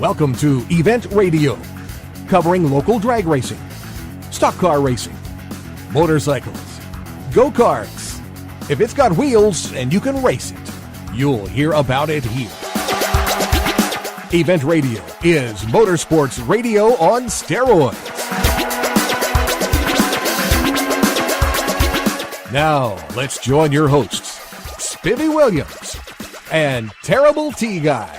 Welcome to Event Radio, covering local drag racing, stock car racing, motorcycles, go-karts. If it's got wheels and you can race it, you'll hear about it here. Event Radio is motorsports radio on steroids. Now, let's join your hosts, Spivvy Williams and Terrible T Guy.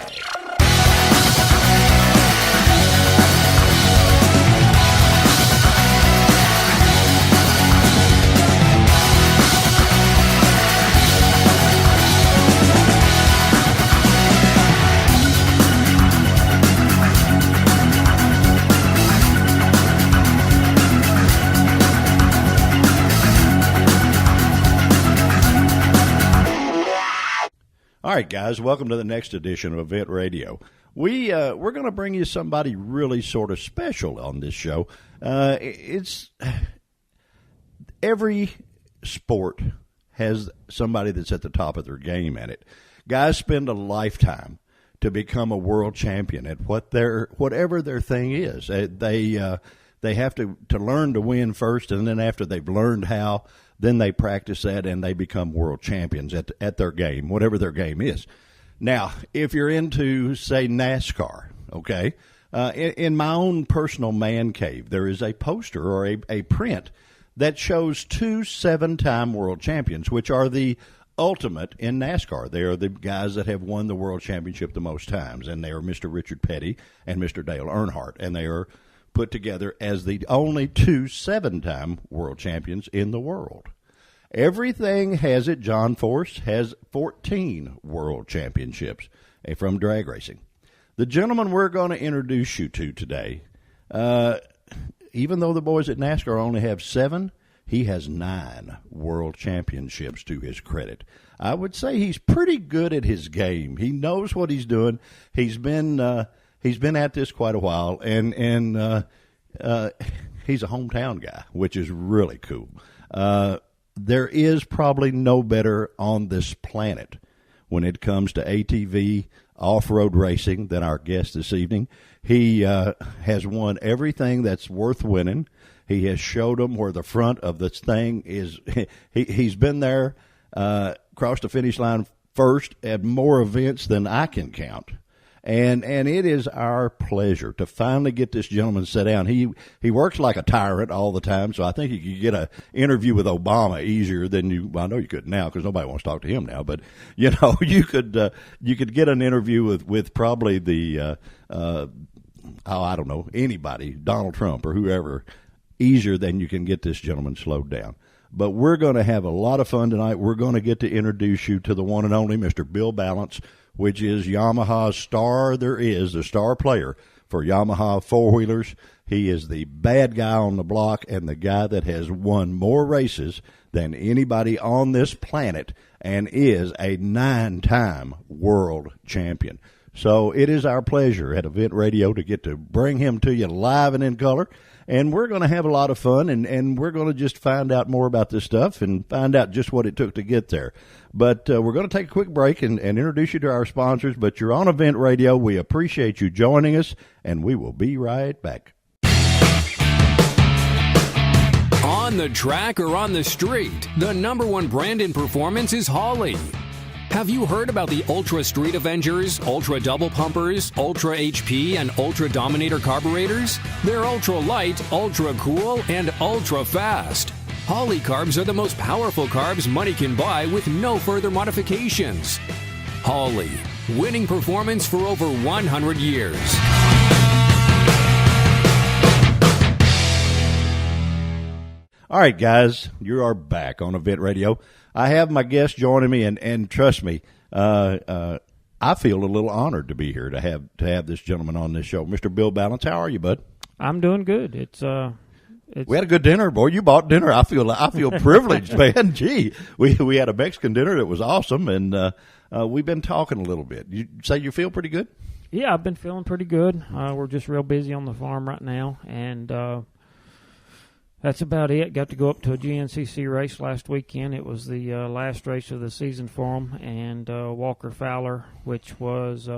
All right, guys, welcome to the next edition of Event Radio. We're going to bring you somebody really sort of special on this show. It's every sport has somebody that's at the top of their game in it. Guys spend a lifetime to become a world champion at whatever their thing is. They have to learn to win first, and then after they've learned how, then they practice that and they become world champions at their game, whatever their game is. Now, if you're into, say, NASCAR, okay, in my own personal man cave, there is a poster or a print that shows two 7-time world champions, which are the ultimate in NASCAR. They are the guys that have won the world championship the most times, and they are Mr. Richard Petty and Mr. Dale Earnhardt, and they are put together as the only two 7-time world champions in the world. Everything has it. John Force has 14 world championships from drag racing. The gentleman we're going to introduce you to today, even though the boys at NASCAR only have 7, he has 9 world championships to his credit. I would say he's pretty good at his game. He knows what he's doing. He's been at this quite a while, and he's a hometown guy, which is really cool. There is probably no better on this planet when it comes to ATV off-road racing than our guest this evening. He has won everything that's worth winning. He has showed them where the front of this thing is. He's been there, crossed the finish line first at more events than I can count. And it is our pleasure to finally get this gentleman set down. He works like a tyrant all the time, so I think you could get an interview with Obama easier than I know you could now because nobody wants to talk to him now. But you could get an interview with probably the I don't know, anybody, Donald Trump or whoever, easier than you can get this gentleman slowed down. But we're going to have a lot of fun tonight. We're going to get to introduce you to the one and only Mr. Bill Ballance, which is Yamaha's star. The star player for Yamaha four-wheelers. He is the bad guy on the block and the guy that has won more races than anybody on this planet and is a 9-time world champion. So it is our pleasure at Event Radio to get to bring him to you live and in color. And we're going to have a lot of fun, and we're going to just find out more about this stuff and find out just what it took to get there. But we're going to take a quick break and introduce you to our sponsors. But you're on Event Radio. We appreciate you joining us, and we will be right back. On the track or on the street, the number one brand in performance is Holley. Have you heard about the Ultra Street Avengers, Ultra Double Pumpers, Ultra HP, and Ultra Dominator carburetors? They're ultra light, ultra cool, and ultra fast. Holley carbs are the most powerful carbs money can buy with no further modifications. Holley, winning performance for over 100 years. All right, guys, you are back on Event Radio. I have my guest joining me, and trust me, I feel a little honored to be here to have this gentleman on this show. Mr. Bill Ballance, how are you, bud? I'm doing good. We had a good dinner, boy. You bought dinner. I feel privileged, man. Gee, we had a Mexican dinner that was awesome, and we've been talking a little bit. You say you feel pretty good? Yeah, I've been feeling pretty good. We're just real busy on the farm right now, and That's about it. Got to go up to a GNCC race last weekend. It was the last race of the season for them, and Walker Fowler, which was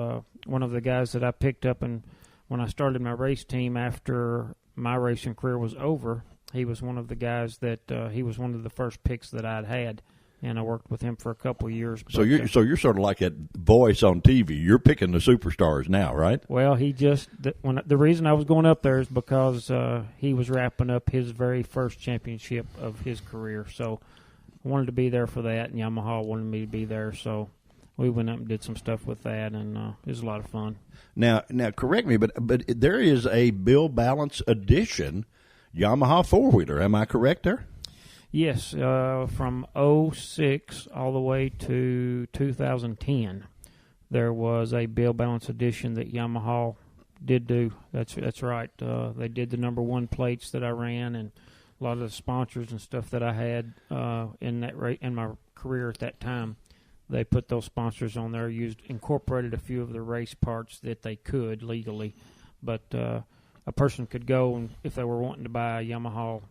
one of the guys that I picked up, and when I started my race team after my racing career was over, he was one of the guys that he was one of the first picks that I'd had, and I worked with him for a couple of years. So you're sort of like that voice on TV. You're picking the superstars now, right? Well, the reason I was going up there is because he was wrapping up his very first championship of his career. So I wanted to be there for that, and Yamaha wanted me to be there. So we went up and did some stuff with that, and it was a lot of fun. Now, correct me, but there is a Bill Ballance edition Yamaha four-wheeler. Am I correct there? Yes, from 2006 all the way to 2010, there was a Bill Ballance edition that Yamaha did do. That's right. They did the number one plates that I ran, and a lot of the sponsors and stuff that I had in my career at that time. They put those sponsors on there, incorporated a few of the race parts that they could legally, but a person could go, and if they were wanting to buy a Yamaha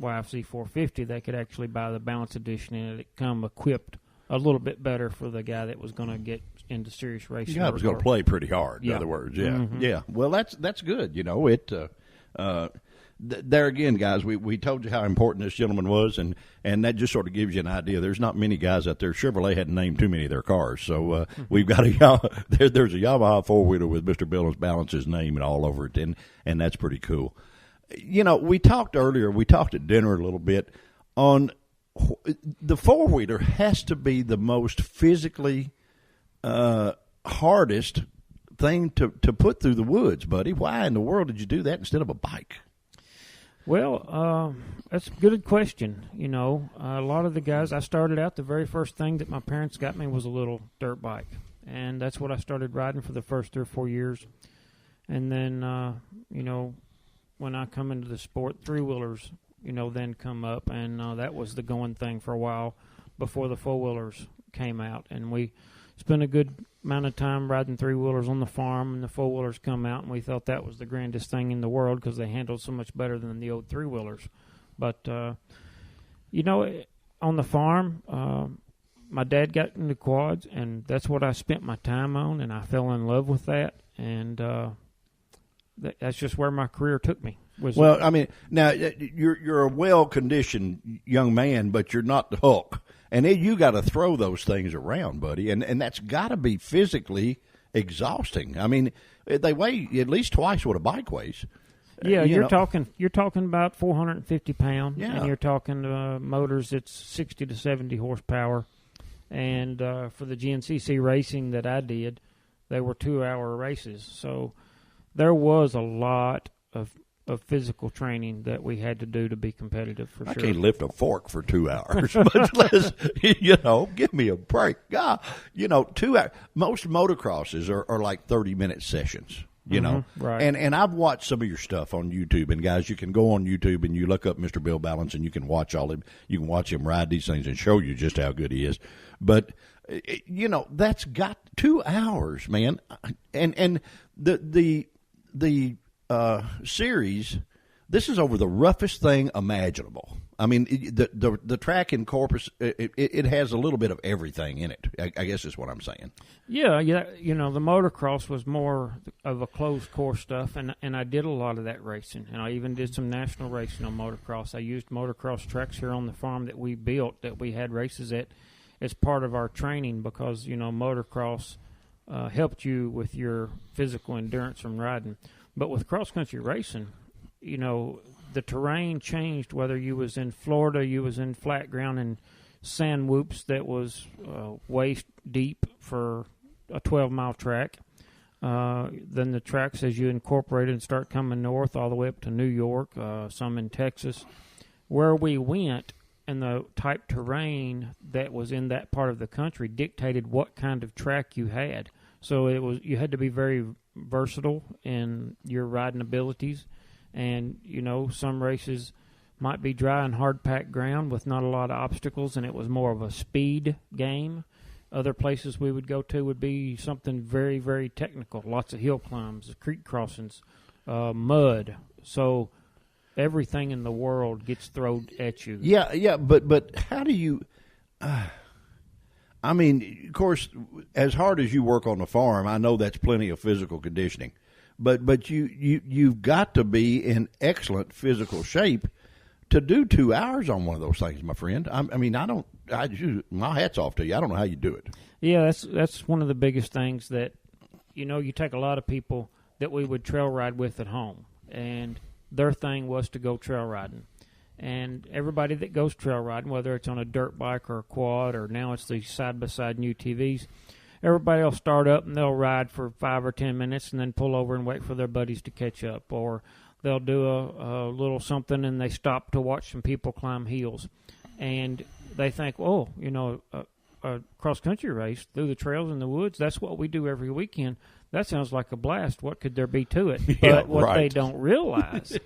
YFC 450, they could actually buy the Balance Edition, and it come equipped a little bit better for the guy that was going to get into serious racing. Yeah, was going to play pretty hard. In other words, yeah, yeah. Well, that's good. You know, there again, guys, we told you how important this gentleman was, and that just sort of gives you an idea. There's not many guys out there. Chevrolet hadn't named too many of their cars, so we've got there's a Yamaha four-wheeler with Mr. Balance's name and all over it, and that's pretty cool. You know, we talked at dinner a little bit on the four-wheeler has to be the most physically hardest thing to put through the woods, buddy. Why in the world did you do that instead of a bike? Well, that's a good question. You know, a lot of the guys, I started out, the very first thing that my parents got me was a little dirt bike, and that's what I started riding for the first 3 or 4 years. And then, you know, when I come into the sport, three-wheelers, you know, then come up, and that was the going thing for a while before the four-wheelers came out. And we spent a good amount of time riding three-wheelers on the farm, and the four-wheelers come out, and we thought that was the grandest thing in the world because they handled so much better than the old three-wheelers. But, you know, on the farm, my dad got into quads, and that's what I spent my time on, and I fell in love with that, and that's just where my career took me. Well, I mean, now you're a well-conditioned young man, but you're not the Hulk, and then you got to throw those things around, buddy, and that's got to be physically exhausting. I mean, they weigh at least twice what a bike weighs. Yeah, you're talking about 450 pounds, yeah. And you're talking motors. It's 60 to 70 horsepower, and for the GNCC racing that I did, they were 2-hour races, so there was a lot of physical training that we had to do to be competitive, for sure. I can't lift a fork for 2 hours, much less, you know, give me a break. God, you know, 2 hours. Most motocrosses are like 30-minute sessions, you know. Right. And I've watched some of your stuff on YouTube, and guys, you can go on YouTube and you look up Mr. Bill Ballance, and you can watch him ride these things and show you just how good he is. But you know, that's got 2 hours, man, and the series, this is over the roughest thing imaginable. I mean, the track in Corpus, it has a little bit of everything in it, I guess is what I'm saying. Yeah, you know, the motocross was more of a closed course stuff, and I did a lot of that racing, and I even did some national racing on motocross. I used motocross tracks here on the farm that we built, that we had races at, as part of our training, because, you know, motocross helped you with your physical endurance from riding. But with cross-country racing, you know, the terrain changed, whether you was in Florida, you was in flat ground and sand whoops that was waist deep for a 12-mile track. Then the tracks, as you incorporate and start coming north all the way up to New York, some in Texas, where we went, and the type terrain that was in that part of the country dictated what kind of track you had. So you had to be very versatile in your riding abilities, and you know, some races might be dry and hard packed ground with not a lot of obstacles, and it was more of a speed game. Other places we would go to would be something very, very technical, lots of hill climbs, creek crossings, mud. So everything in the world gets thrown at you. Yeah, but how do you? I mean, of course, as hard as you work on the farm, I know that's plenty of physical conditioning, but you've got to be in excellent physical shape to do 2 hours on one of those things, my friend. My hat's off to you. I don't know how you do it. Yeah, that's one of the biggest things that, you take a lot of people that we would trail ride with at home, and their thing was to go trail riding. And everybody that goes trail riding, whether it's on a dirt bike or a quad, or now it's these side-by-side new TVs, everybody will start up and they'll ride for 5 or 10 minutes and then pull over and wait for their buddies to catch up. Or they'll do a little something and they stop to watch some people climb hills. And they think, a cross-country race through the trails in the woods, that's what we do every weekend. That sounds like a blast. What could there be to it? But what they don't realize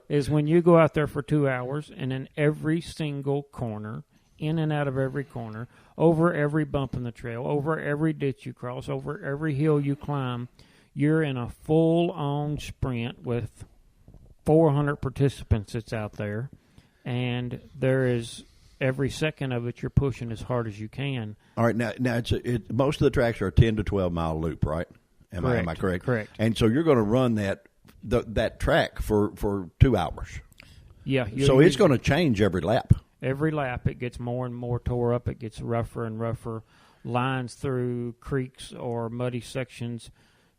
is when you go out there for 2 hours and in every single corner, in and out of every corner, over every bump in the trail, over every ditch you cross, over every hill you climb, you're in a full-on sprint with 400 participants that's out there, and there is every second of it you're pushing as hard as you can. All right, now most of the tracks are a 10 to 12 mile loop, right? Am I correct? Correct. And so you're going to run that track for 2 hours. Yeah. So it's going to change every lap. Every lap it gets more and more tore up. It gets rougher and rougher. Lines through creeks or muddy sections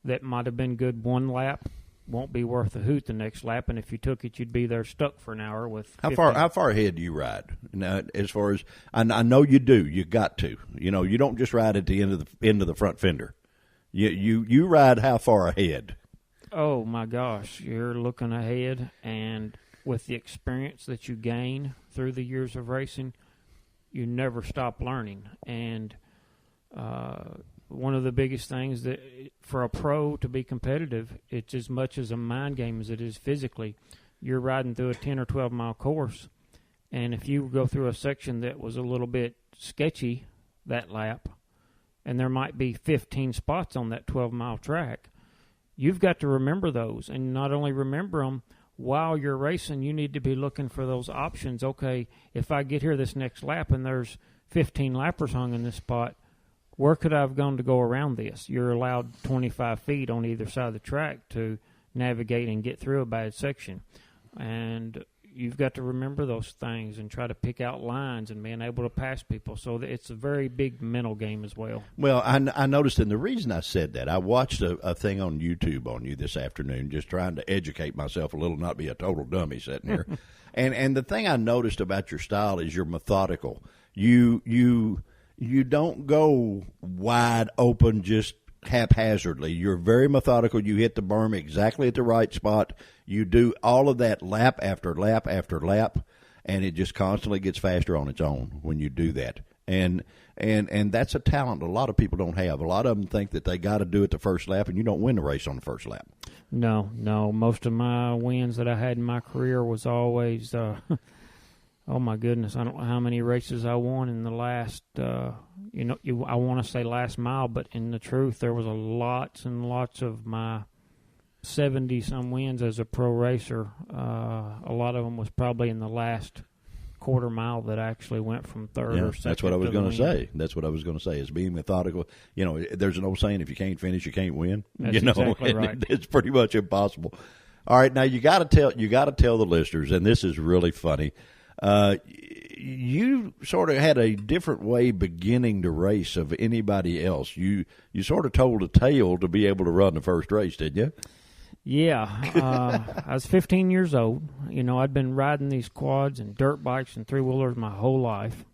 that might have been good one lap won't be worth a hoot the next lap, and if you took it, you'd be there stuck for an hour with 15. How far ahead do you ride? Now, as far as I know, you do. You got to. You don't just ride at the end of the front fender. You ride how far ahead? Oh my gosh, you're looking ahead, and with the experience that you gain through the years of racing, you never stop learning. And one of the biggest things that for a pro to be competitive, it's as much as a mind game as it is physically. You're riding through a 10 or 12 mile course, and if you go through a section that was a little bit sketchy that lap, and there might be 15 spots on that 12-mile track, you've got to remember those. And not only remember them, while you're racing, you need to be looking for those options. Okay, if I get here this next lap and there's 15 lappers hung in this spot, where could I have gone to go around this? You're allowed 25 feet on either side of the track to navigate and get through a bad section. And you've got to remember those things and try to pick out lines and being able to pass people. So it's a very big mental game as well. Well, I noticed, and the reason I said that, I watched a thing on YouTube on you this afternoon, just trying to educate myself a little, not be a total dummy sitting here. and the thing I noticed about your style is you're methodical. You don't go wide open just haphazardly. You're very methodical. You hit the berm exactly at the right spot. You do all of that lap after lap after lap, and it just constantly gets faster on its own when you do that. And that's a talent a lot of people don't have. A lot of them think that they got to do it the first lap, and you don't win the race on the first lap. No. Most of my wins that I had in my career was always oh, my goodness, I don't know how many races I won in the last, I want to say last mile, but in the truth, there was lots and lots of my 70-some wins as a pro racer. A lot of them was probably in the last quarter mile that I actually went from third or second. That's what I was going to say. That's what I was going to say, is being methodical. There's an old saying, if you can't finish, you can't win. That's exactly right. It's pretty much impossible. All right, now you got to tell the listeners, and this is really funny. You sort of had a different way beginning the race of anybody else. You sort of told a tale to be able to run the first race, didn't you? Yeah. I was 15 years old. I'd been riding these quads and dirt bikes and three-wheelers my whole life.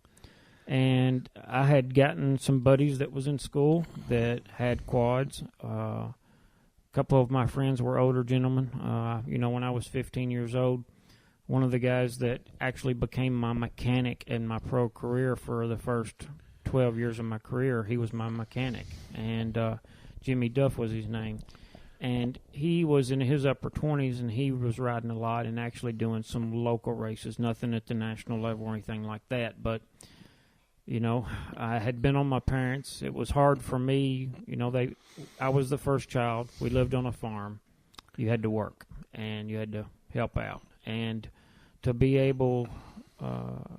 And I had gotten some buddies that was in school that had quads. A couple of my friends were older gentlemen. When I was 15 years old, one of the guys that actually became my mechanic in my pro career for the first 12 years of my career, he was my mechanic. And Jimmy Duff was his name. And he was in his upper 20s, and he was riding a lot and actually doing some local races, nothing at the national level or anything like that. But, I had been on my parents. It was hard for me. I was the first child. We lived on a farm. You had to work, and you had to help out. and to be able, I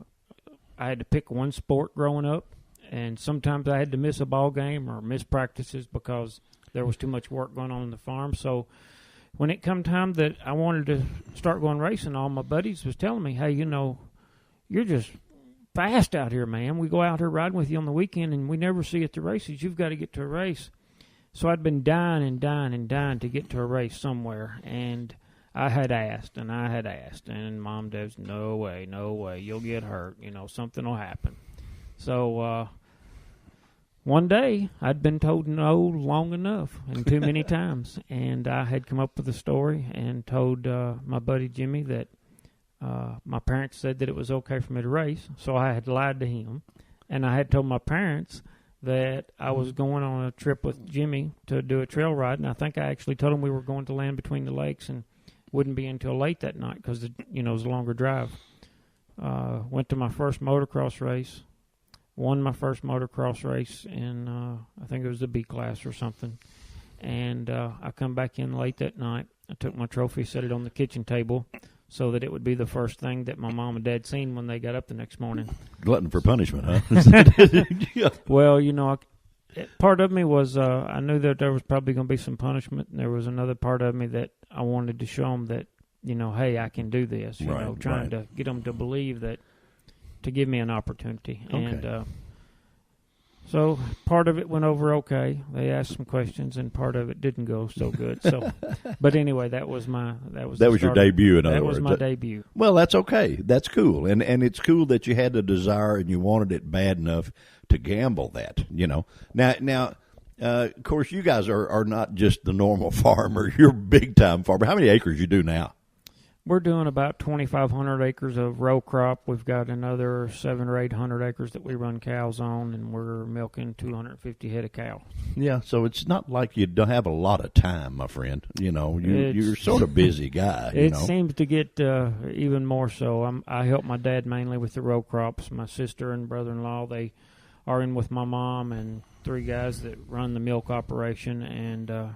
had to pick one sport growing up, and sometimes I had to miss a ball game or miss practices because there was too much work going on the farm. So when it come time that I wanted to start going racing, all my buddies was telling me, hey, you're just fast out here, man. We go out here riding with you on the weekend, and we never see you at the races. You've got to get to a race. So I'd been dying to get to a race somewhere, and I had asked, and Mom and Dad was, no way, you'll get hurt. Something will happen. So one day, I'd been told no long enough and too many times, and I had come up with a story and told my buddy Jimmy that my parents said that it was okay for me to race, so I had lied to him, and I had told my parents that I was going on a trip with Jimmy to do a trail ride, and I think I actually told him we were going to land between the lakes and wouldn't be until late that night because it was a longer drive. Went to my first motocross race, won my first motocross race in, I think it was the B class or something, and I come back in late that night. I took my trophy, set it on the kitchen table so that it would be the first thing that my mom and dad seen when they got up the next morning. Glutton for punishment, huh? Well, part of me was I knew that there was probably going to be some punishment, and there was another part of me that I wanted to show them that, hey, I can do this, trying to get them to believe that, to give me an opportunity. Okay. And so part of it went over okay. They asked some questions, and part of it didn't go so good. So, but anyway, that was your debut. In other that words, was my debut. Well, that's okay. That's cool, and it's cool that you had the desire and you wanted it bad enough to gamble that. Now, of course, you guys are not just the normal farmer. You're big time farmer. How many acres you do now? We're doing about 2,500 acres of row crop. We've got another 700 or 800 acres that we run cows on, and we're milking 250 head of cow. Yeah, so it's not like you don't have a lot of time, my friend. You're sort of busy guy. It seems to get even more so. I help my dad mainly with the row crops. My sister and brother-in-law, they are in with my mom and 3 guys that run the milk operation, and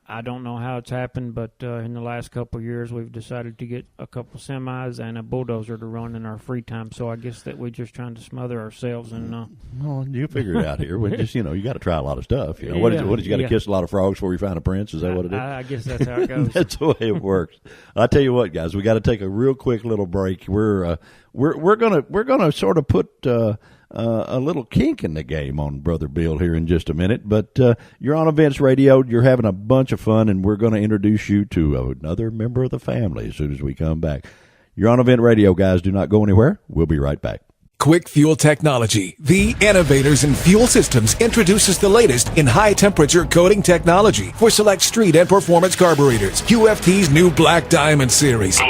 I don't know how it's happened, but in the last couple of years, we've decided to get a couple semis and a bulldozer to run in our free time. So I guess that we're just trying to smother ourselves. And well, you figure it out here. We just, you got to try a lot of stuff. Yeah, what did you got to kiss a lot of frogs before you find a prince? Is that what it is? I guess that's how it goes. That's the way it works. I tell you what, guys, we got to take a real quick little break. We're gonna sort of put a little kink in the game on Brother Bill here in just a minute, but you're on Events Radio. You're having a bunch of fun, and we're going to introduce you to another member of the family as soon as we come back. You're on Event Radio, guys. Do not go anywhere. We'll be right back. Quick Fuel Technology, the innovators in fuel systems, introduces the latest in high-temperature coating technology for select street and performance carburetors. QFT's new Black Diamond series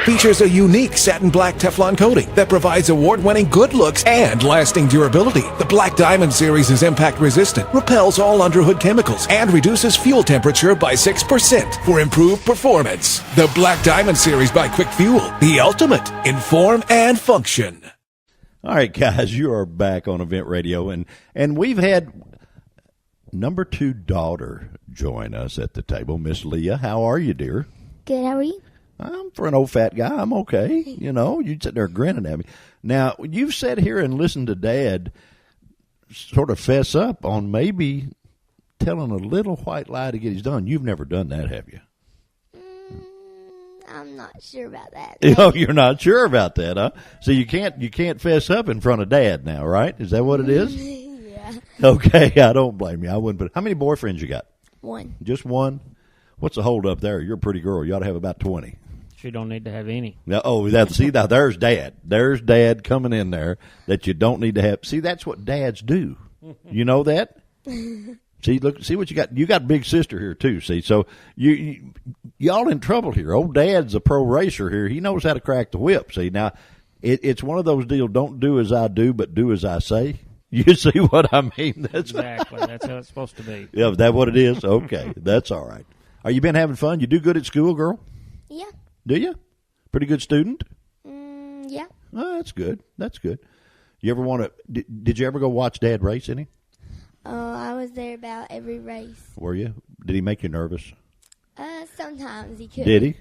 features a unique satin black Teflon coating that provides award-winning good looks and lasting durability. The Black Diamond series is impact-resistant, repels all underhood chemicals, and reduces fuel temperature by 6% for improved performance. The Black Diamond series by Quick Fuel, the ultimate in form and function. All right, guys, you are back on Event Radio, and we've had number 2 daughter join us at the table. Miss Leah, how are you, dear? Good, how are you? For an old fat guy, I'm okay. You sit there grinning at me. Now, you've sat here and listened to Dad sort of fess up on maybe telling a little white lie to get his done. You've never done that, have you? I'm not sure about that. Oh, you're not sure about that, huh? So you can't fess up in front of Dad now, right? Is that what it is? Yeah. Okay, I don't blame you. I wouldn't. But how many boyfriends you got? 1. Just 1? What's the hold up there? You're a pretty girl. You ought to have about 20. She don't need to have any. Now, now there's Dad. There's Dad coming in there that you don't need to have. See, that's what dads do. You know that? See what you got. You got a big sister here too. See, so y'all in trouble here. Old Dad's a pro racer here. He knows how to crack the whip. See, now it's one of those deals. Don't do as I do, but do as I say. You see what I mean? That's exactly. That's how it's supposed to be. Yeah, is that what it is? Okay, that's all right. Are you been having fun? You do good at school, girl? Yeah. Do you? Pretty good student? Yeah. Oh, that's good. That's good. You ever want to? Did you ever go watch Dad race any? I was there about every race. Were you? Did he make you nervous? Sometimes he could. Did he?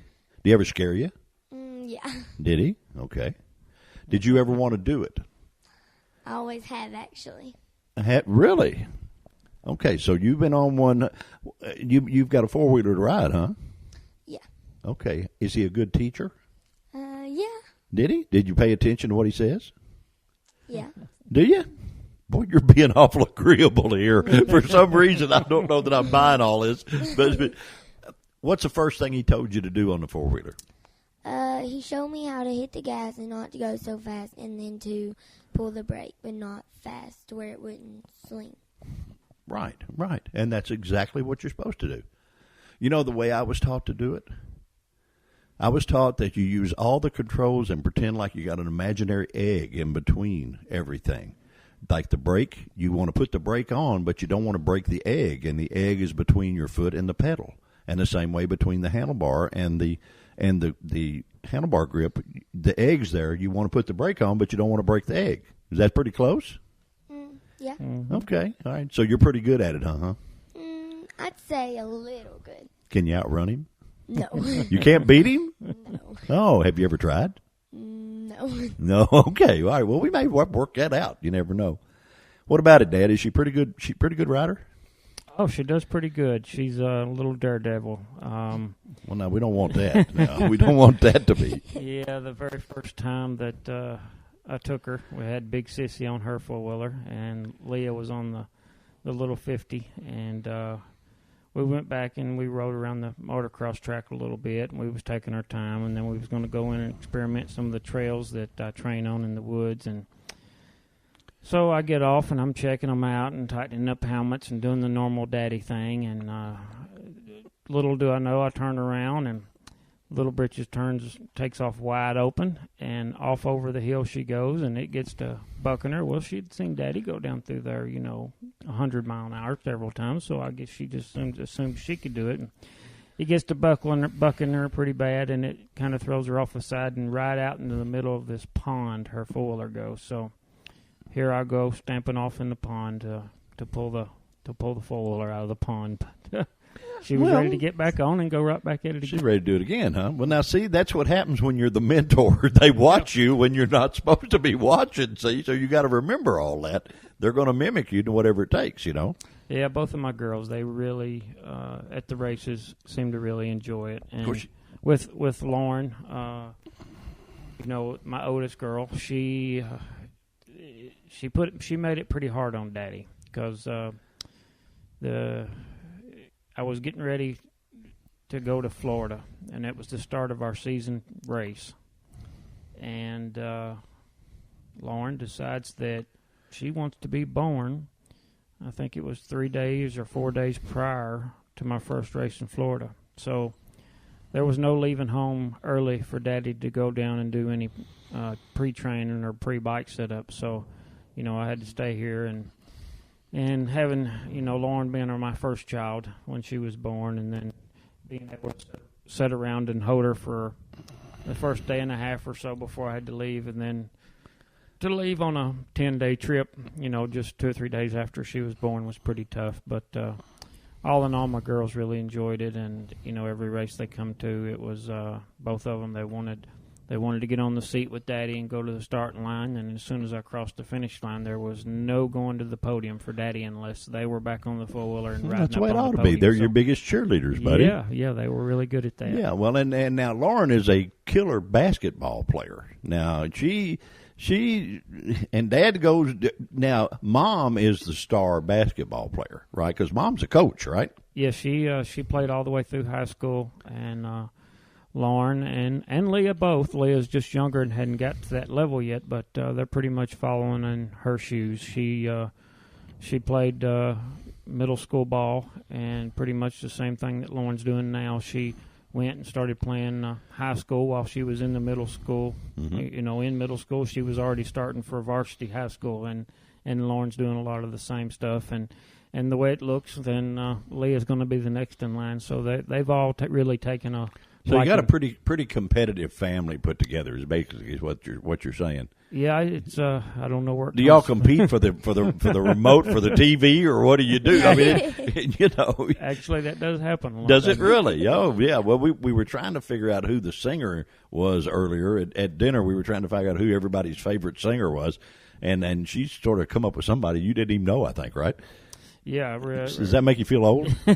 he ever scare you? Yeah. Did he? Okay. Did you ever want to do it? I always have, actually. Really? Okay, so you've been on one. You've got a 4-wheeler to ride, huh? Yeah. Okay. Is he a good teacher? Yeah. Did he? Did you pay attention to what he says? Yeah. Do you? Boy, you're being awful agreeable here. For some reason, I don't know that I'm buying all this. But what's the first thing he told you to do on the 4-wheeler? He showed me how to hit the gas and not to go so fast, and then to pull the brake, but not fast to where it wouldn't swing. Right. And that's exactly what you're supposed to do. You know the way I was taught to do it? I was taught that you use all the controls and pretend like you got an imaginary egg in between everything. Like the brake, you want to put the brake on, but you don't want to break the egg, and the egg is between your foot and the pedal. And the same way between the handlebar and the handlebar grip, the egg's there. You want to put the brake on, but you don't want to break the egg. Is that pretty close? Yeah. Okay. All right. So you're pretty good at it, huh? I'd say a little good. Can you outrun him? No. You can't beat him? No. Oh, have you ever tried? No. No. Okay. All right. Well, we may work that out. You never know. What about it, Dad? Is she pretty good? She pretty good rider? Oh, she does pretty good. She's a little daredevil. Well, no, we don't want that. No, we don't want that to be. Yeah, the very first time that I took her, we had Big Sissy on her 4-wheeler, and Leah was on the little 50, and we went back and we rode around the motocross track a little bit, and we was taking our time, and then we was going to go in and experiment some of the trails that I train on in the woods, and so I get off, and I'm checking them out and tightening up helmets and doing the normal daddy thing. And little do I know, I turn around, and Little Britches takes off wide open, and off over the hill she goes, and it gets to bucking her. Well, she'd seen Daddy go down through there, 100 mile an hour several times, so I guess she just assumed she could do it. And it gets to bucking her pretty bad, and it kind of throws her off the side and right out into the middle of this pond her 4-wheeler goes. So here I go, stamping off in the pond to pull the 4-wheeler out of the pond. She was ready to get back on and go right back at it again. She's ready to do it again, huh? Well, now, see, that's what happens when you're the mentor. They watch you when you're not supposed to be watching, see? So you got to remember all that. They're going to mimic you to whatever it takes, Yeah, both of my girls, they really, at the races, seem to really enjoy it. And with Lauren, my oldest girl, she made it pretty hard on Daddy because I was getting ready to go to Florida, and it was the start of our season race. And Lauren decides that she wants to be born. I think it was 3 days or 4 days prior to my first race in Florida. So there was no leaving home early for Daddy to go down and do any pre-training or pre-bike setup. So, I had to stay here and having, Lauren being my first child when she was born, and then being able to sit around and hold her for the first day and a half or so before I had to leave, and then to leave on a 10-day trip, just 2 or 3 days after she was born was pretty tough. But all in all, my girls really enjoyed it, and, every race they come to, it was both of them, they wanted to get on the seat with Daddy and go to the starting line, and as soon as I crossed the finish line, there was no going to the podium for Daddy unless they were back on the 4-wheeler and riding that's the way it up on ought the to be. podium. They're your biggest cheerleaders, buddy. Yeah, they were really good at that. Yeah, well, and now Lauren is a killer basketball player. Now, she and Dad goes, now Mom is the star basketball player, right? Because Mom's a coach, right? Yeah, she played all the way through high school, and Lauren and Leah both. Leah's just younger and hadn't got to that level yet, but they're pretty much following in her shoes. She played middle school ball, and pretty much the same thing that Lauren's doing now. She went and started playing high school while she was in the middle school. Mm-hmm. In middle school, she was already starting for varsity high school, and Lauren's doing a lot of the same stuff. And the way it looks, then Leah's going to be the next in line. So they've all really taken a So you got a pretty competitive family put together. Is basically what you're saying. Yeah, it's I don't know where. Do y'all compete for the remote for the TV, or what do you do? I mean, Actually, that does happen a lot. Does it really? Oh, yeah. Well, we were trying to figure out who the singer was earlier at dinner. We were trying to figure out who everybody's favorite singer was, and she sort of come up with somebody you didn't even know. I think, right? Yeah. Does that make you feel old? Yeah,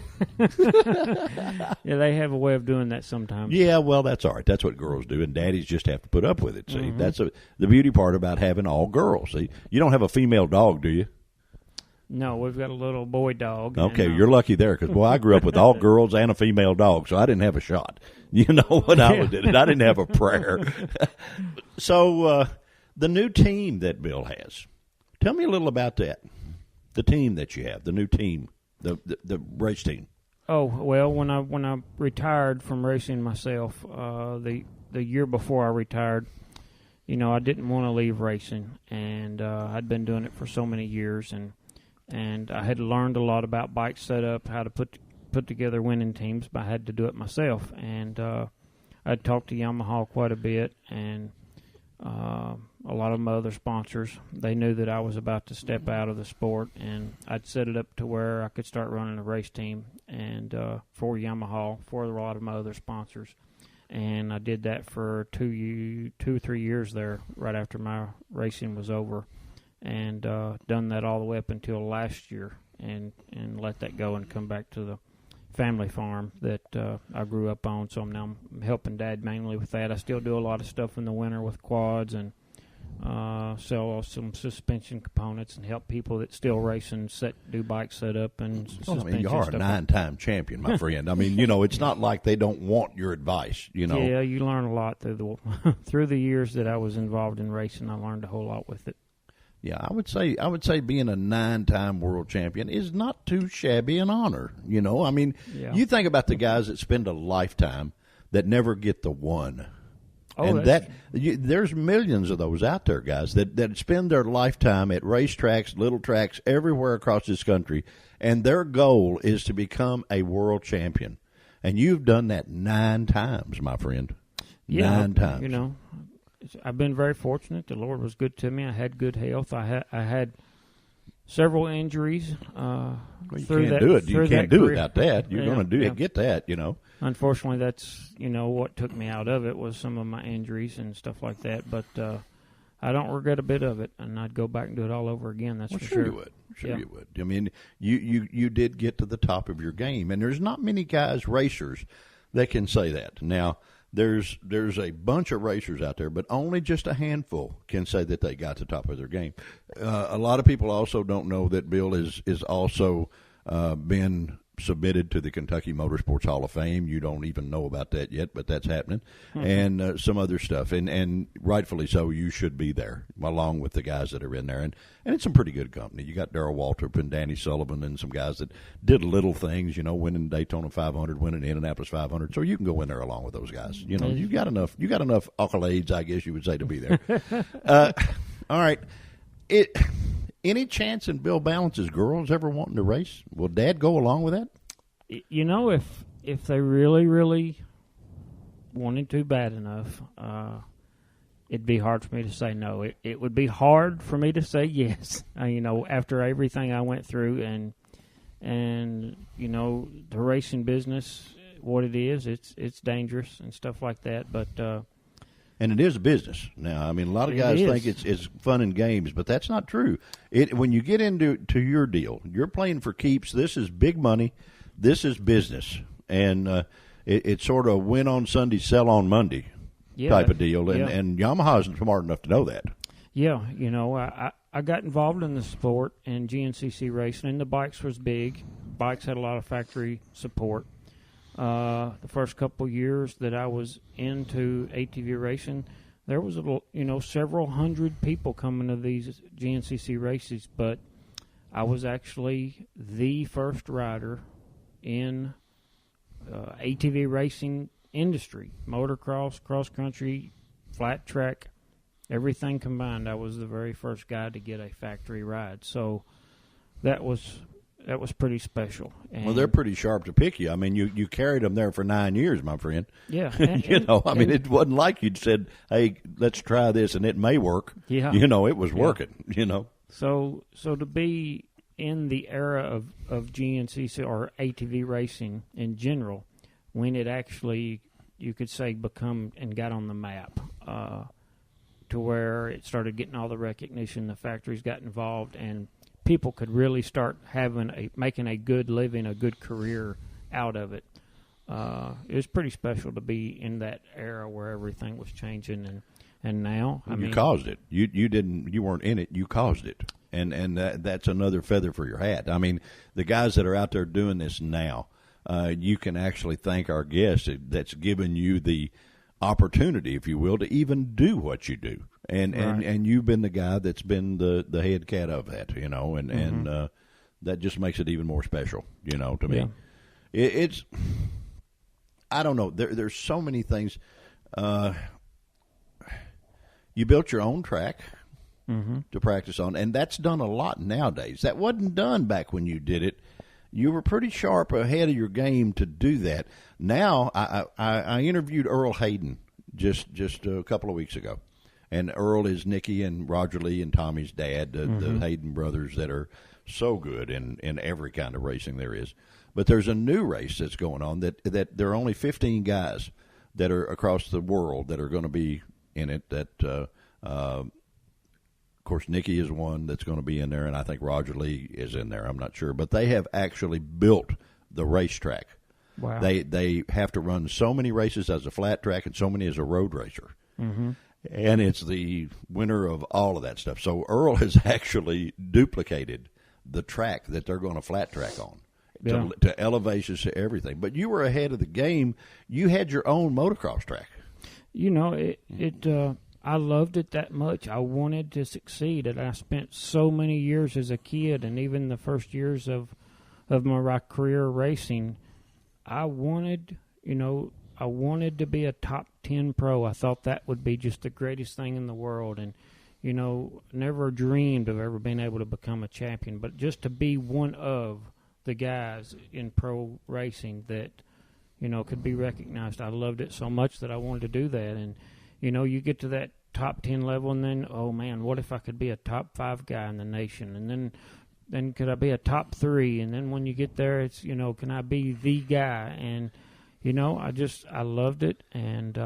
they have a way of doing that sometimes. Yeah, well, that's all right. That's what girls do, and daddies just have to put up with it. See, Mm-hmm. that's the beauty part about having all girls. See, you don't have a female dog, do you? No, we've got a little boy dog. Okay, and, you're lucky there, because, boy, I grew up with all girls and a female dog, so I didn't have a shot. You know what I did? I didn't have a prayer. So the new team that Bill has, tell me a little about that. The team that you have, the new team, the race team. Oh, well, when I retired from racing myself, the year before I retired, I didn't want to leave racing, and I'd been doing it for so many years, and I had learned a lot about bike setup, how to put together winning teams, but I had to do it myself, and I'd talked to Yamaha quite a bit, and a lot of my other sponsors, they knew that I was about to step out of the sport, and I'd set it up to where I could start running a race team and for Yamaha, for a lot of my other sponsors. And I did that for 2 or 3 years there, right after my racing was over, and done that all the way up until last year, and let that go and come back to the family farm that I grew up on. So now I'm helping Dad mainly with that. I still do a lot of stuff in the winter with quads and sell some suspension components and help people that still race and do bike setup and suspension. You are a 9-time champion, my friend. I mean, it's not like they don't want your advice. Yeah, you learn a lot through the years that I was involved in racing. I learned a whole lot with it. Yeah, I would say being a 9-time world champion is not too shabby an honor. I mean, You think about the guys that spend a lifetime that never get the one. Oh, and there's millions of those out there, guys, that spend their lifetime at racetracks, little tracks, everywhere across this country, and their goal is to become a world champion. And you've done that 9 times, my friend. Yeah, 9 times. I've been very fortunate. The Lord was good to me. I had good health. I had several injuries. Well, you can't do it. You can't do it without that. You're going to get that. Unfortunately, that's what took me out of it was some of my injuries and stuff like that. But I don't regret a bit of it, and I'd go back and do it all over again. That's for sure. You would. You would. I mean, you did get to the top of your game, and there's not many guys, racers, that can say that. Now, there's a bunch of racers out there, but only just a handful can say that they got to the top of their game. A lot of people also don't know that Bill is also been submitted to the Kentucky Motorsports Hall of Fame. You don't even know about that yet, but that's happening, and some other stuff. And rightfully so, you should be there along with the guys that are in there. And it's some pretty good company. You got Darrell Waltrip and Danny Sullivan and some guys that did little things, winning Daytona 500, winning Indianapolis 500. So you can go in there along with those guys. You got enough accolades, I guess you would say, to be there. All right. Any chance in Bill Balance's girls ever wanting to race? Will Dad go along with that? If they really, really wanted to bad enough, it'd be hard for me to say no. It would be hard for me to say yes. After everything I went through and the racing business, what it is, it's dangerous and stuff like that. But and it is a business. Now, I mean, a lot of guys think it's fun and games, but that's not true. When you get into your deal, you're playing for keeps. This is big money. This is business. And it's sort of win on Sunday, sell on Monday type of deal. And Yamaha isn't smart enough to know that. Yeah, I got involved in the sport and GNCC racing, and the bikes was big. Bikes had a lot of factory support. The first couple years that I was into ATV racing, there was several hundred people coming to these GNCC races, but I was actually the first rider in ATV racing industry, motocross, cross country, flat track, everything combined. I was the very first guy to get a factory ride, so that was pretty special. And well, they're pretty sharp to pick you. I mean, you carried them there for 9 years, my friend. Yeah. I mean, it wasn't like you'd said, hey, let's try this, and it may work. Yeah. It was working, So to be in the era of GNCC or ATV racing in general, when it actually, you could say, become and got on the map, to where it started getting all the recognition, the factories got involved, and people could really start making a good living, a good career out of it. It was pretty special to be in that era where everything was changing, and now you caused it. You weren't in it. You caused it, and that's another feather for your hat. I mean, the guys that are out there doing this now, you can actually thank our guest that's given you the opportunity, if you will, to even do what you do. And you've been the guy that's been the head cat of that, and that just makes it even more special, to me. It's I don't know. There's so many things. You built your own track to practice on, and that's done a lot nowadays. That wasn't done back when you did it. You were pretty sharp ahead of your game to do that. Now, I interviewed Earl Hayden just a couple of weeks ago. And Earl is Nicky and Roger Lee and Tommy's dad, the Hayden brothers that are so good in every kind of racing there is. But there's a new race that's going on that there are only 15 guys that are across the world that are going to be in it. That of course, Nicky is one that's going to be in there, and I think Roger Lee is in there. I'm not sure. But they have actually built the racetrack. Wow. They have to run so many races as a flat track and so many as a road racer. And it's the winner of all of that stuff. So Earl has actually duplicated the track that they're going to flat track on to elevations to everything. But you were ahead of the game. You had your own motocross track. I loved it that much. I wanted to succeed, and I spent so many years as a kid, and even the first years of my career racing, I wanted to be a top 10 pro. I thought that would be just the greatest thing in the world. And, never dreamed of ever being able to become a champion. But just to be one of the guys in pro racing that, could be recognized, I loved it so much that I wanted to do that. And, you get to that top 10 level, and then, oh, man, what if I could be a top 5 guy in the nation? And then could I be a top 3? And then when you get there, it's, can I be the guy? And I loved it, and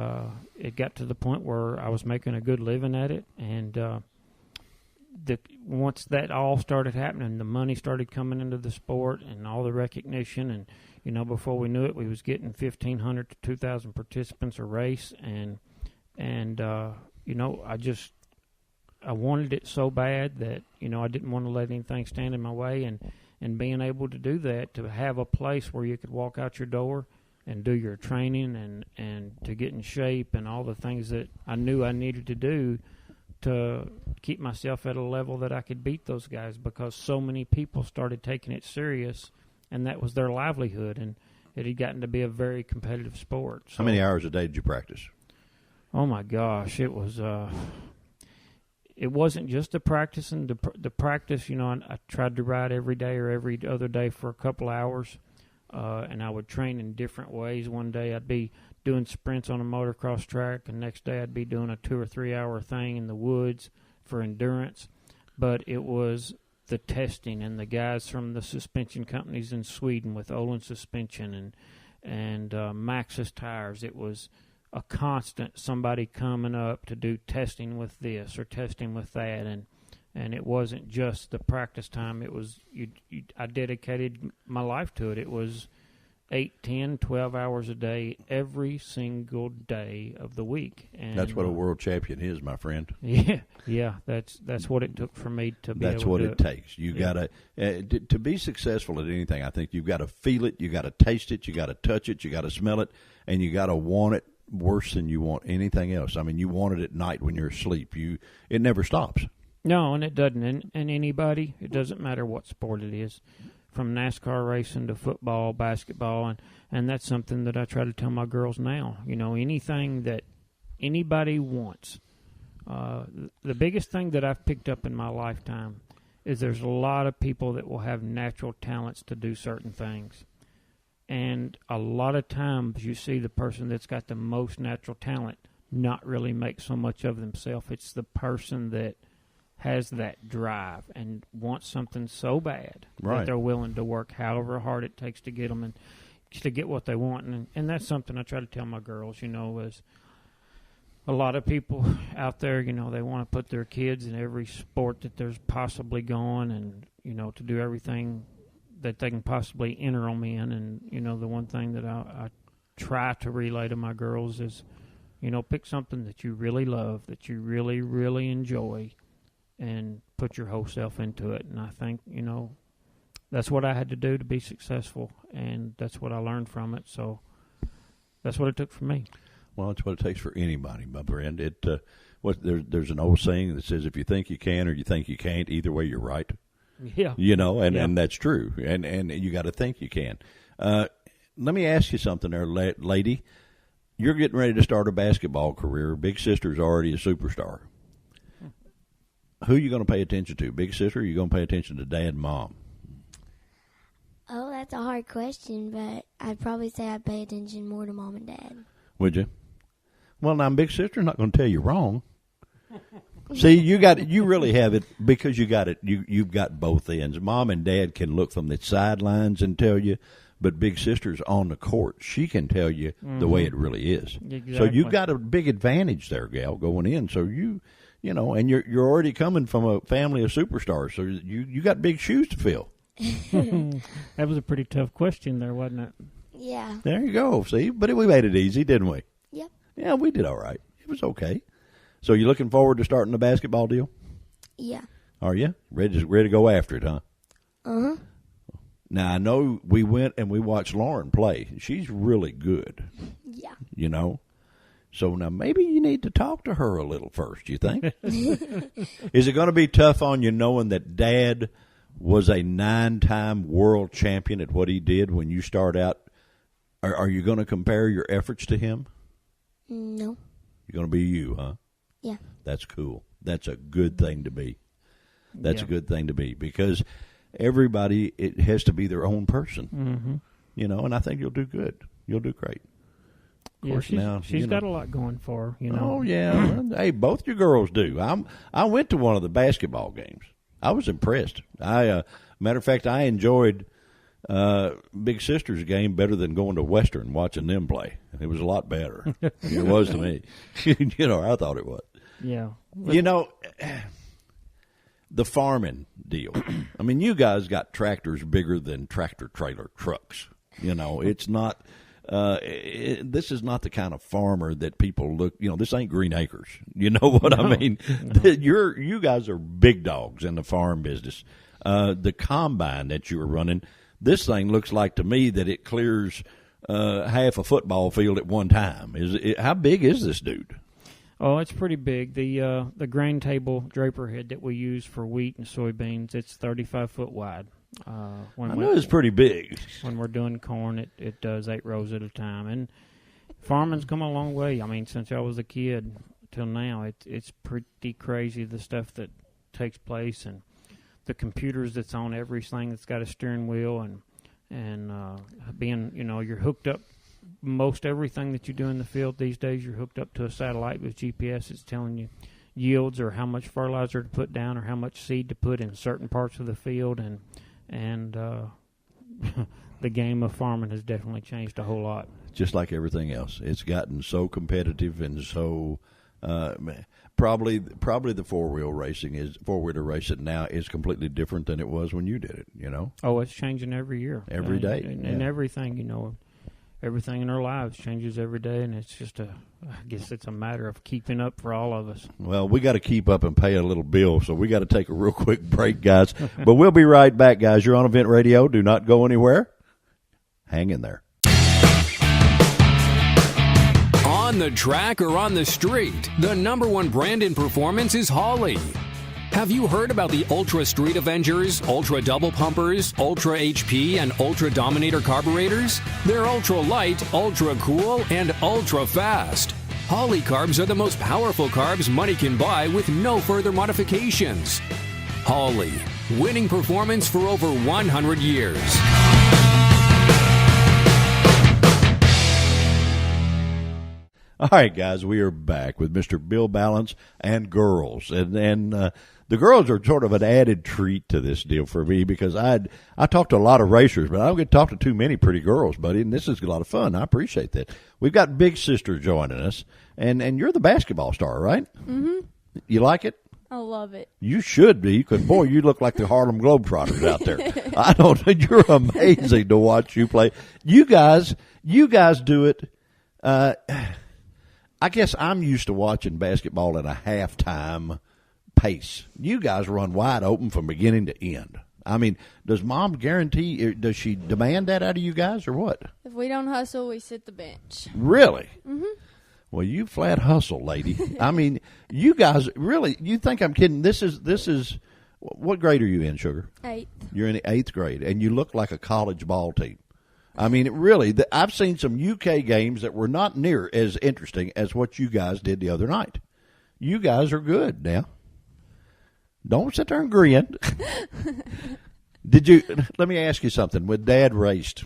it got to the point where I was making a good living at it, and once that all started happening, the money started coming into the sport and all the recognition, and before we knew it, we was getting 1,500 to 2,000 participants a race, and I wanted it so bad that I didn't want to let anything stand in my way, and being able to do that, to have a place where you could walk out your door and do your training and to get in shape and all the things that I knew I needed to do to keep myself at a level that I could beat those guys, because so many people started taking it serious, and that was their livelihood, and it had gotten to be a very competitive sport. So, how many hours a day did you practice? Oh, my gosh. It was it wasn't just the practicing. The practice, I tried to ride every day or every other day for a couple hours. And I would train in different ways. One day I'd be doing sprints on a motocross track, and next day I'd be doing a 2 or 3 hour thing in the woods for endurance. But it was the testing, and the guys from the suspension companies in Sweden with Olin Suspension and Maxxis tires. It was a constant somebody coming up to do testing with this or testing with that, and it wasn't just the practice time. It was I dedicated my life to it. It was 8, 10, 12 hours a day, every single day of the week. And that's what a world champion is, my friend. Yeah. That's what it took for me to be able to do it. That's what it takes. You got to be successful at anything. I think you've got to feel it, you got to taste it, you got to touch it, you got to smell it, and you got to want it worse than you want anything else. I mean, you want it at night when you're asleep. It never stops. No, and it doesn't. And anybody, it doesn't matter what sport it is, from NASCAR racing to football, basketball, and that's something that I try to tell my girls now. Anything that anybody wants. The biggest thing that I've picked up in my lifetime is there's a lot of people that will have natural talents to do certain things. And a lot of times you see the person that's got the most natural talent not really make so much of themselves. It's the person that has that drive and wants something so bad that they're willing to work however hard it takes to get them and to get what they want. And that's something I try to tell my girls, is a lot of people out there, they want to put their kids in every sport that there's possibly going and, to do everything that they can possibly enter them in. And, the one thing that I try to relay to my girls is, pick something that you really love, that you really, really enjoy, and put your whole self into it. And I think, that's what I had to do to be successful, and that's what I learned from it. So that's what it took for me. Well, it's what it takes for anybody, my friend. There's an old saying that says, if you think you can or you think you can't, either way you're right. Yeah. And that's true. And you got to think you can. Let me ask you something there, lady. You're getting ready to start a basketball career. Big sister's already a superstar. Who are you going to pay attention to? Big sister, or are you going to pay attention to dad and mom? Oh, that's a hard question, but I'd probably say I'd pay attention more to mom and dad. Would you? Well, now, big sister's not going to tell you wrong. See, you really have it because you got it. You've got both ends. Mom and dad can look from the sidelines and tell you, but big sister's on the court. She can tell you the way it really is. Exactly. So you've got a big advantage there, gal, going in. So and you're already coming from a family of superstars. So you got big shoes to fill. That was a pretty tough question there, wasn't it? Yeah. There you go. See, but we made it easy, didn't we? Yep. Yeah, we did all right. It was okay. So you looking forward to starting the basketball deal? Yeah. Are you ready to go after it, huh? Uh-huh. Now, I know we went and we watched Lauren play. She's really good. Yeah. So now maybe you need to talk to her a little first, you think? Is it going to be tough on you knowing that Dad was a 9-time world champion at what he did when you start out? Are you going to compare your efforts to him? No. You're going to be you, huh? Yeah. That's cool. That's a good thing to be. That's Yeah. a good thing to be because everybody, it has to be their own person. Mm-hmm. And I think you'll do good. You'll do great. Of course, now, she's got a lot going for her, Oh, yeah. Hey, both your girls do. I went to one of the basketball games. I was impressed. Matter of fact, I enjoyed Big Sister's game better than going to Western watching them play. It was a lot better. It was to me. I thought it was. Yeah. The farming deal. I mean, you guys got tractors bigger than tractor-trailer trucks. It's not this is not the kind of farmer that people look, this ain't Green Acres. You know what I mean? No. You guys are big dogs in the farm business. The combine that you were running, this thing looks like to me that it clears half a football field at one time. How big is this dude? Oh, it's pretty big. The grain table draper head that we use for wheat and soybeans, it's 35 foot wide. I know it's pretty big. When we're doing corn, it does 8 rows at a time. And farming's come a long way. I mean, since I was a kid till now, it's pretty crazy the stuff that takes place and the computers that's on everything that's got a steering wheel and being, you're hooked up. Most everything that you do in the field these days, you're hooked up to a satellite with GPS. It's telling you yields or how much fertilizer to put down or how much seed to put in certain parts of the field. And the game of farming has definitely changed a whole lot. Just like everything else. It's gotten so competitive and so probably the four-wheeler racing now is completely different than it was when you did it, Oh, it's changing every year. Every day. And everything, everything in our lives changes every day, and it's just I guess it's a matter of keeping up for all of us. Well, we got to keep up and pay a little bill, so we got to take a real quick break, guys. But we'll be right back, guys. You're on Event Radio. Do not go anywhere. Hang in there. On the track or on the street, the number one brand in performance is Holley. Have you heard about the Ultra Street Avengers, Ultra Double Pumpers, Ultra HP, and Ultra Dominator carburetors? They're ultra light, ultra cool, and ultra fast. Holley carbs are the most powerful carbs money can buy with no further modifications. Holley, winning performance for over 100 years. All right, guys, we are back with Mr. Bill Ballance and girls. And the girls are sort of an added treat to this deal for me because I talk to a lot of racers, but I don't get to talk to too many pretty girls, buddy, and this is a lot of fun. I appreciate that. We've got Big Sister joining us, and you're the basketball star, right? Mm-hmm. You like it? I love it. You should be, because, boy, you look like the Harlem Globetrotters out there. I don't. You're amazing to watch you play. You guys do it. I guess I'm used to watching basketball at a halftime pace. You guys run wide open from beginning to end. I mean, does Mom guarantee, does she demand that out of you guys or what? If we don't hustle, we sit the bench. Really? Mm-hmm. Well, you flat hustle, lady. I mean, you guys really, you think I'm kidding? This is, what grade are you in, Sugar? 8th. You're in the 8th grade, and you look like a college ball team. I mean, I've seen some UK games that were not near as interesting as what you guys did the other night. You guys are good now. Don't sit there and grin. Let me ask you something. When Dad raced,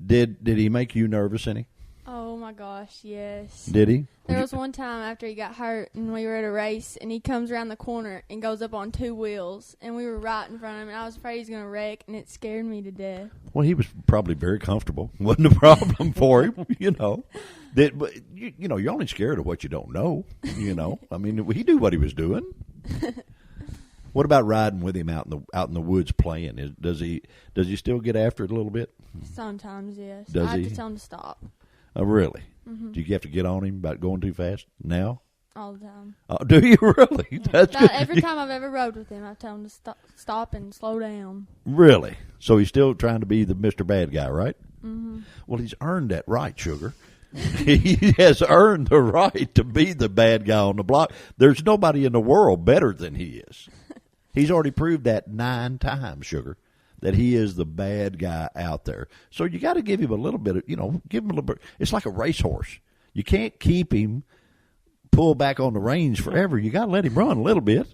did he make you nervous any? Oh, my gosh, yes. Did he? There was one time after he got hurt and we were at a race and he comes around the corner and goes up on 2 wheels and we were right in front of him and I was afraid he was going to wreck and it scared me to death. Well, he was probably very comfortable. Wasn't a problem for him, you know. But you're only scared of what you don't know, you know. I mean, he knew what he was doing. What about riding with him out in the woods playing? Does he still get after it a little bit? Sometimes, yes. Does I have he? to tell him to stop. Oh, really? Mm-hmm. Do you have to get on him about going too fast now? All the time. Do you really? That's good. Every time I've ever rode with him, I tell him to stop and slow down. Really? So he's still trying to be the Mr. Bad Guy, right? Mm-hmm. Well, he's earned that right, Sugar. He has earned the right to be the bad guy on the block. There's nobody in the world better than he is. He's already proved that 9 times, Sugar, that he is the bad guy out there. So you got to give him a little bit of, give him a little bit. It's like a racehorse. You can't keep him pull back on the reins forever. You got to let him run a little bit,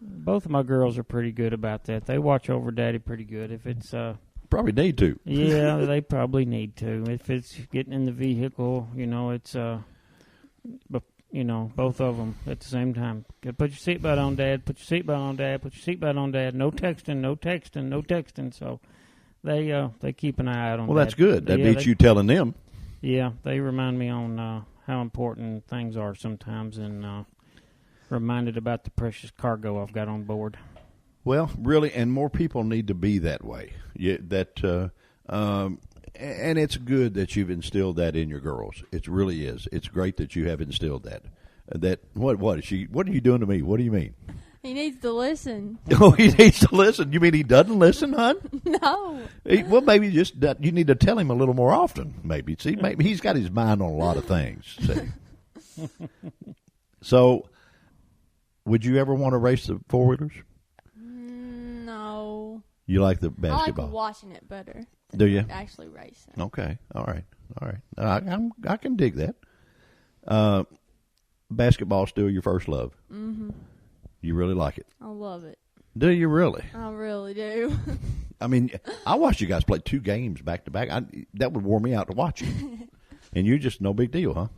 Both of my girls are pretty good about that. They watch over Daddy pretty good. If it's probably need to. Yeah, they probably need to. If it's getting in the vehicle, it's both of them at the same time. Put your seatbelt on, Dad. Put your seatbelt on, Dad. Put your seatbelt on, Dad. No texting, no texting, no texting. So they keep an eye out on. Well, that's good. That beats you telling them. Yeah, they remind me on how important things are sometimes, and reminded about the precious cargo I've got on board. Well, really, and more people need to be that way. And it's good that you've instilled that in your girls. It really is. It's great that you have instilled that. What is she? What are you doing to me? What do you mean? He needs to listen. Oh, he needs to listen. You mean he doesn't listen, hon? No. Well, maybe you need to tell him a little more often. Maybe maybe he's got his mind on a lot of things. See. So, would you ever want to race the 4-wheelers? No. You like the basketball? I like watching it better. Do you? Actually racing. Okay. All right. I can dig that. Basketball still your first love? Mm-hmm. You really like it? I love it. Do you really? I really do. I mean, I watched you guys play 2 games back to back. That would wear me out to watch you. And you're just no big deal, huh?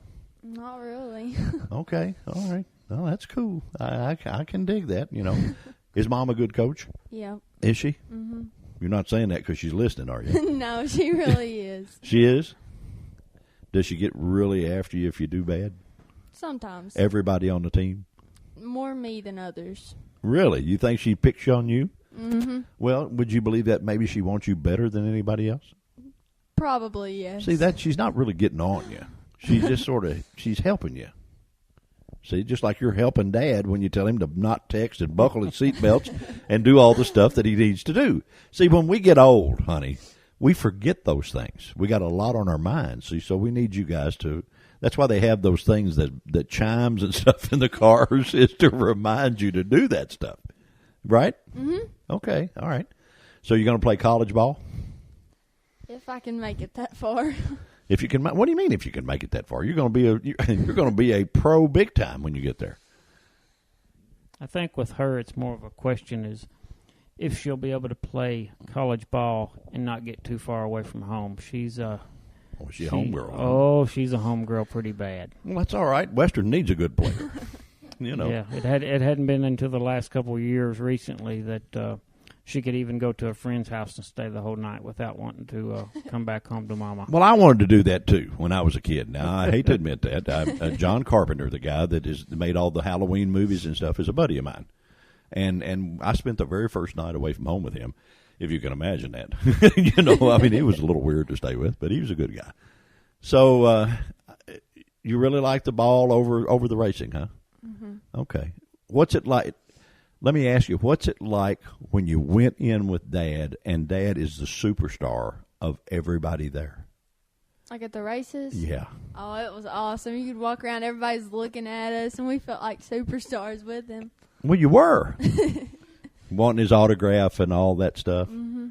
Not really. Okay. All right. Well, that's cool. I can dig that, Is Mom a good coach? Yeah. Is she? Mm-hmm. You're not saying that because she's listening, are you? No, she really is. She is? Does she get really after you if you do bad? Sometimes. Everybody on the team? More me than others. Really? You think she picks on you? Mm-hmm. Well, would you believe that maybe she wants you better than anybody else? Probably, yes. See, she's not really getting on you. She's just she's helping you. See, just like you're helping Dad when you tell him to not text and buckle his seatbelts and do all the stuff that he needs to do. See, when we get old, honey, we forget those things. We got a lot on our minds. See, so we need you guys to. That's why they have those things that chimes and stuff in the cars is to remind you to do that stuff. Right? Mm-hmm. Okay. All right. So you're going to play college ball? If I can make it that far. If you can, what do you mean? If you can make it that far, you're going to be a pro big time when you get there. I think with her, it's more of a question is if she'll be able to play college ball and not get too far away from home. She's a homegirl. Oh, she's a homegirl pretty bad. Well, that's all right. Western needs a good player. Yeah, it hadn't been until the last couple of years recently that she could even go to a friend's house and stay the whole night without wanting to come back home to Mama. Well, I wanted to do that too when I was a kid. Now I hate to admit that. John Carpenter, the guy that made all the Halloween movies and stuff, is a buddy of mine, and I spent the very first night away from home with him. If you can imagine that, I mean, he was a little weird to stay with, but he was a good guy. So you really like the ball over the racing, huh? Mm-hmm. Okay. What's it like? Let me ask you, what's it like when you went in with Dad and Dad is the superstar of everybody there? Like at the races? Yeah. Oh, it was awesome. You could walk around, everybody's looking at us, and we felt like superstars with him. Well, you were. Wanting his autograph and all that stuff. Mm-hmm.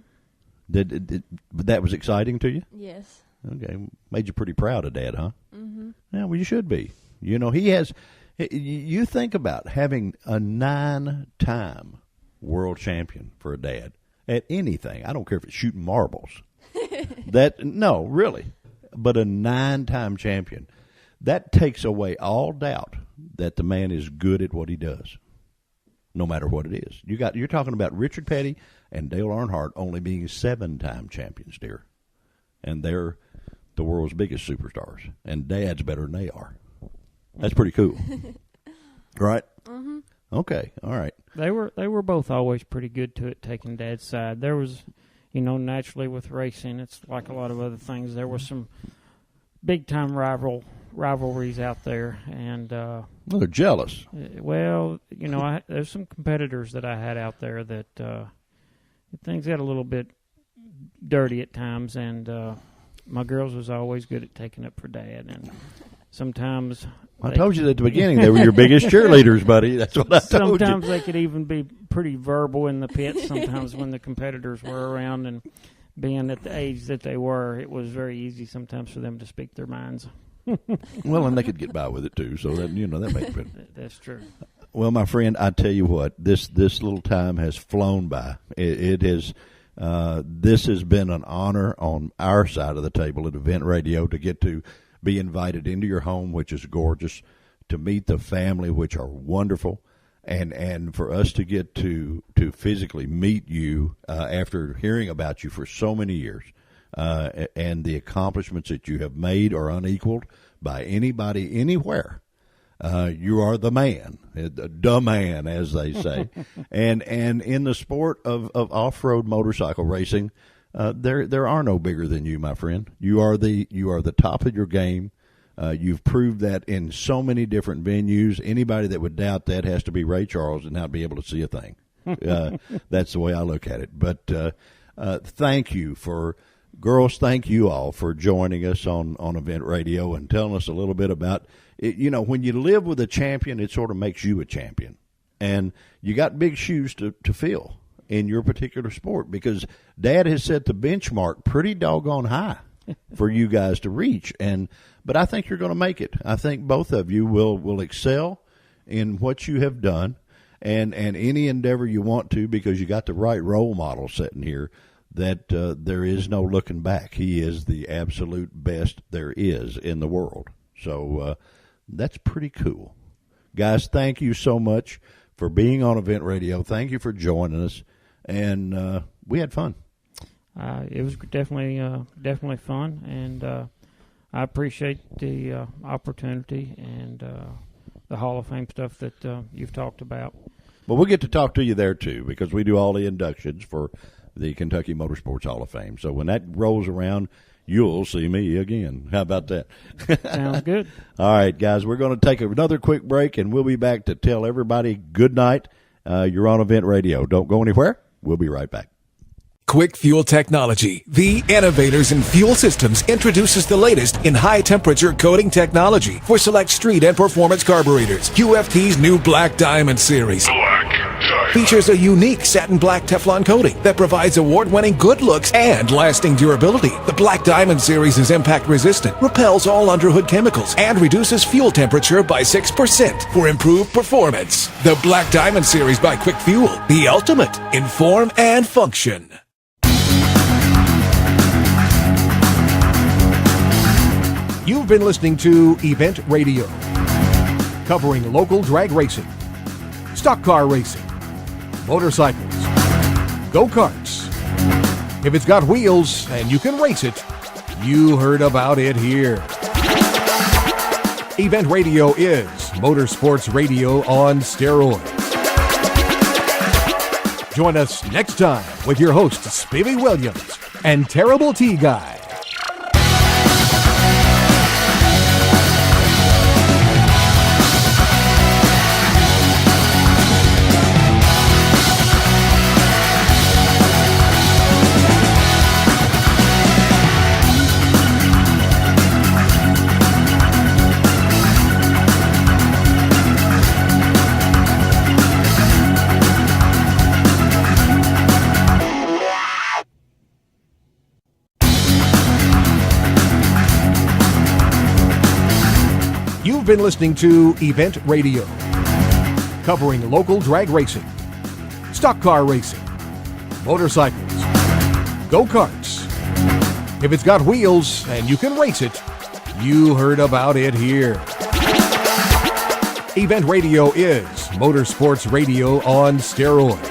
But that was exciting to you? Yes. Okay. Made you pretty proud of Dad, huh? Mm-hmm. Yeah, well, you should be. He has... You think about having a 9-time world champion for a dad at anything. I don't care if it's shooting marbles. No, really. But a 9-time champion. That takes away all doubt that the man is good at what he does, no matter what it is. You're talking about Richard Petty and Dale Earnhardt only being 7-time champions, dear. And they're the world's biggest superstars. And Dad's better than they are. That's pretty cool. Right? Mm-hmm. Okay. All right. They were both always pretty good to it, taking Dad's side. There was, naturally with racing, it's like a lot of other things. There were some big-time rivalries out there. And well, they're jealous. Well, there's some competitors that I had out there that things got a little bit dirty at times. And my girls was always good at taking up for Dad. And sometimes... I told you at the beginning they were your biggest cheerleaders, buddy. That's what I told you. Sometimes they could even be pretty verbal in the pits. Sometimes when the competitors were around, and being at the age that they were, it was very easy sometimes for them to speak their minds. Well, and they could get by with it too. So that that makes sense. That's true. Well, my friend, I tell you what, this little time has flown by. It has. This has been an honor on our side of the table at Event Radio to get to be invited into your home, which is gorgeous, to meet the family, which are wonderful, and for us to get to physically meet you after hearing about you for so many years, and the accomplishments that you have made are unequaled by anybody anywhere. You are the man, as they say, and in the sport of off-road motorcycle racing. There are no bigger than you, my friend. You are the top of your game. You've proved that in so many different venues. Anybody that would doubt that has to be Ray Charles and not be able to see a thing. That's the way I look at it. But thank you girls. Thank you all for joining us on Event Radio and telling us a little bit about it. When you live with a champion, it sort of makes you a champion, and you got big shoes to fill in your particular sport, because Dad has set the benchmark pretty doggone high for you guys to reach. But I think you're going to make it. I think both of you will excel in what you have done and any endeavor you want to, because you got the right role model sitting here that there is no looking back. He is the absolute best there is in the world. So that's pretty cool. Guys, thank you so much for being on Event Radio. Thank you for joining us. And we had fun. It was definitely fun, and I appreciate the opportunity and the Hall of Fame stuff that you've talked about. Well, we'll get to talk to you there, too, because we do all the inductions for the Kentucky Motorsports Hall of Fame. So when that rolls around, you'll see me again. How about that? Sounds good. All right, guys, we're going to take another quick break, and we'll be back to tell everybody good night. You're on Event Radio. Don't go anywhere. We'll be right back. Quick Fuel Technology, the innovators in fuel systems, introduces the latest in high-temperature coating technology for select street and performance carburetors. QFT's new Black Diamond series. Black Diamond. features a unique satin black Teflon coating that provides award-winning good looks and lasting durability. The Black Diamond Series is impact resistant, repels all underhood chemicals, and reduces fuel temperature by 6% for improved performance. The Black Diamond Series by Quick Fuel, the ultimate in form and function. You've been listening to Event Radio, covering local drag racing, stock car racing, motorcycles, go-karts. If it's got wheels and you can race it, you heard about it here. Event Radio is motorsports radio on steroids. Join us next time with your hosts, Spivey Williams and Terrible T Guy. You've been listening to Event Radio, covering local drag racing, stock car racing, motorcycles, go-karts. If it's got wheels and you can race it, you heard about it here. Event Radio is motorsports radio on steroids.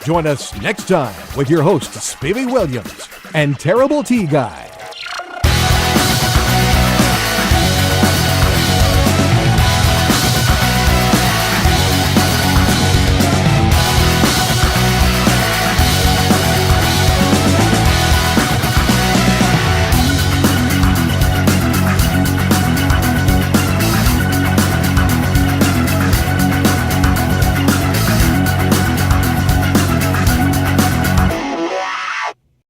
Join us next time with your hosts, Spivey Williams and Terrible T Guy.